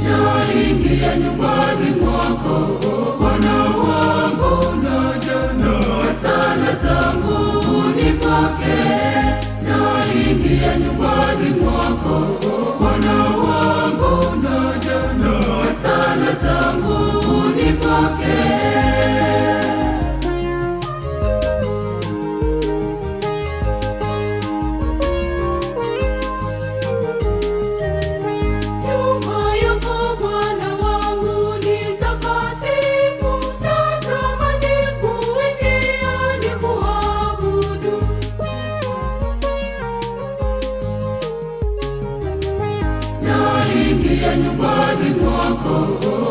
naingia nyumbani mwako, Bwana wangu, naja na sala zangu nipokee. Naingia nyumbani mwako, Bwana wangu, naja na sala zangu nipokee. Naingia nyumbani mwako,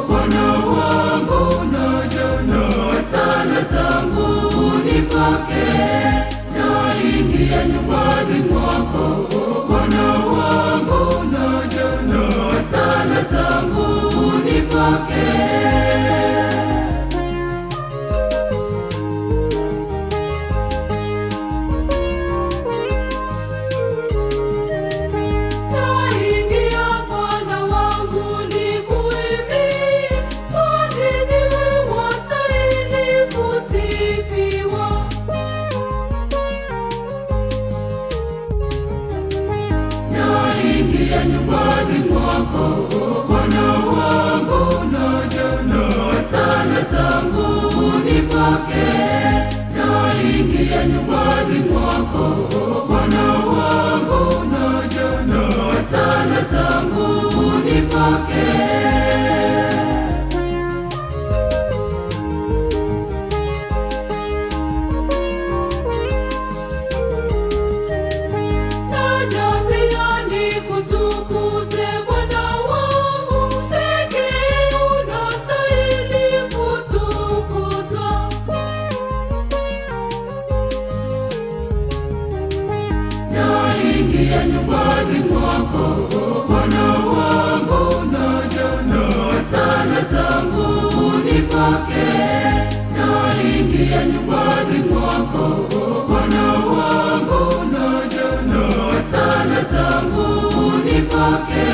Bwana wangu, naja na sala zangu nipokee. Naingia nyumbani mwako, Bwana wangu, naja na sala zangu nipokee. Naingia nyumbani mwako, Bwana wangu, naja na sala zangu nipokee. Naingia nyumbani mwako, Bwana wangu, naja na sala zangu nipokee. Naingia nyumbani mwako, Bwana wangu, naja na sala zangu nipokee. Naingia nyumbani mwako, Bwana wangu, naja na sala zangu nipokee.